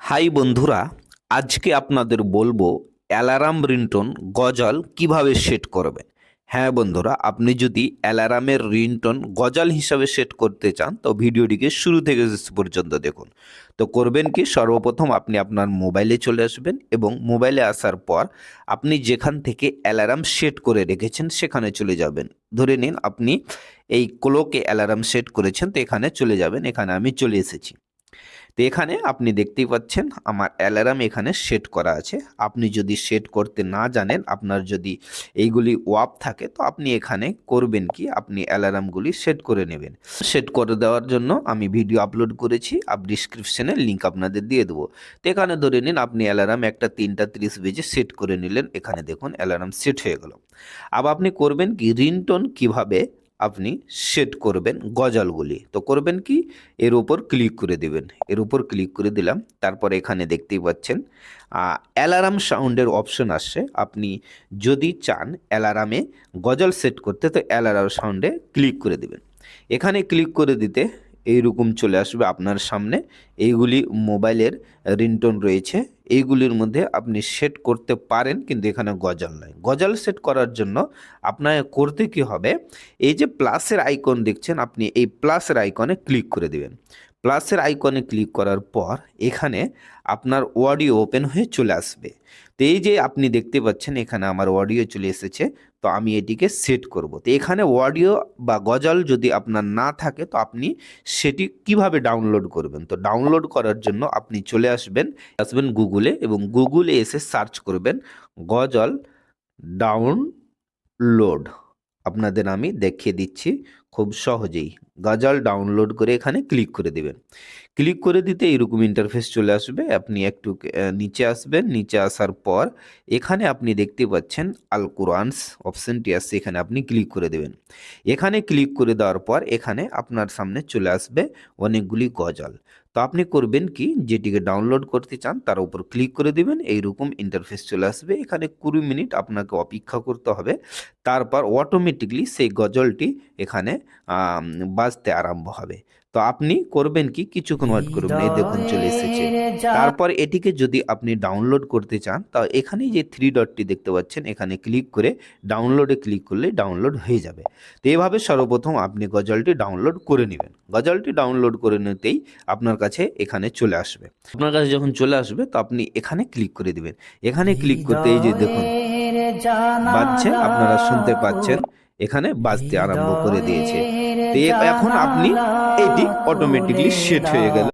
High বন্ধুরা, আজকে আপনাদের বলবো অ্যালার্ম রিংটোন গজল কিভাবে সেট করবেন। হ্যাঁ বন্ধুরা, আপনি যদি অ্যালার্মের রিংটোন গজল হিসাবে সেট করতে চান তো ভিডিওটিকে শুরু থেকে শেষ পর্যন্ত দেখুন। তো করবেন কি, সর্বপ্রথম আপনি আপনার মোবাইলে চলে আসবেন এবং মোবাইলে আসার পর আপনি যেখান থেকে অ্যালার্ম সেট করে রেখেছেন সেখানে চলে যাবেন। ধরে নিন আপনি এই ক্লকে অ্যালার্ম সেট করেছেন, তো এখানে চলে যাবেন। এখানে আমি চলে এসেছি। তো এখানে আপনি দেখতেই পাচ্ছেন আমার অ্যালার্ম এখানে সেট করা আছে। আপনি যদি সেট করতে না জানেন, আপনার যদি এইগুলি অফ থাকে, তো আপনি এখানে করবেন কি, আপনি অ্যালার্মগুলি সেট করে নেবেন। সেট করে দেওয়ার জন্য আমি ভিডিও আপলোড করেছি, ডিসক্রিপশনে লিঙ্ক আপনাদের দিয়ে দেবো। তো এখানে ধরে নিন আপনি অ্যালার্ম একটা 3:30 বেজে সেট করে নিলেন। এখানে দেখুন অ্যালার্ম সেট হয়ে গেল। আবার আপনি করবেন কি, রিংটোন কিভাবে আপনি সেট করবেন গজলগুলি। তো করবেন কি, এর উপর ক্লিক করে দেবেন। এর উপর ক্লিক করে দিলাম। তারপর এখানে দেখতেই পাচ্ছেন অ্যালার্ম সাউন্ডের অপশন আসছে। আপনি যদি চান অ্যালার্মে গজল সেট করতে, তো অ্যালার্ম সাউন্ডে ক্লিক করে দেবেন। এখানে ক্লিক করে দিতে এইরকম চলে আসবে আপনার সামনে। এইগুলি মোবাইলের রিংটোন রয়েছে, এইগুলির মধ্যে আপনি সেট করতে পারেন, কিন্তু এখানে গজল নয়। গজল সেট করার জন্য আপনাকে করতে কি হবে, এই যে প্লাসের আইকন দেখছেন, আপনি এই প্লাসের আইকনে ক্লিক করে দেবেন। প্লাসের আইকনে ক্লিক করার পর এখানে আপনার অডিও ওপেন হয়ে চলে আসবে। তো এই যে আপনি দেখতে পাচ্ছেন এখানে আমার অডিও চলে এসেছে। তো আমি এটিকে সেট করব। তো এখানে অডিও বা গজল যদি আপনার না থাকে, তো আপনি সেটি কিভাবে ডাউনলোড করবেন। তো ডাউনলোড করার জন্য আপনি চলে আসবেন গুগলে, এবং গুগলে এসে সার্চ করবেন গজল ডাউনলোড। আপনাদের আমি দেখিয়ে দিচ্ছি খুব সহজেই। গজল ডাউনলোড করে এখানে ক্লিক করে দেবেন। ক্লিক করে দিতে এরকম ইন্টারফেস চলে আসবে। আপনি একটু নিচে আসবেন। নিচে আসার পর এখানে আপনি দেখতে পাচ্ছেন আল কোরআনস অপশনটি আসছে, এখানে আপনি ক্লিক করে দেবেন। এখানে ক্লিক করে দেওয়ার পর এখানে আপনার সামনে চলে আসবে অনেকগুলি গজল। তো আপনি করবেন কি, যেটিকে ডাউনলোড করতে চান তার উপর ক্লিক করে দিবেন। এইরকম ইন্টারফেস চলে আসবে। এখানে 20 মিনিট আপনাকে অপেক্ষা করতে হবে। তারপর অটোমেটিকলি সেই গজলটি এখানে বাজতে আরম্ভ হবে। তো আপনি করবেন কি, কিছুক্ষণ ওয়েট করবেন। এই দেখুন চলে এসেছে। তারপর এটিকে যদি আপনি ডাউনলোড করতে চান, তা এখানে যে 3 ডটটি দেখতে পাচ্ছেন এখানে ক্লিক করে ডাউনলোডে ক্লিক করলে ডাউনলোড হয়ে যাবে। তো এইভাবে সর্বপ্রথম আপনি গজলটি ডাউনলোড করে নেবেন। গজলটি ডাউনলোড করে নিতেই আপনার কাছে এখানে চলে আসবে। আপনার কাছে যখন চলে আসবে, তো আপনি এখানে ক্লিক করে দিবেন। এখানে ক্লিক করতে এই যে দেখুন বাজছে, আপনারা শুনতে পাচ্ছেন এখানে বাজতে আরম্ভ করে দিয়েছে। তো এখন আপনি এটি অটোমেটিকলি সেট হয়ে গেল।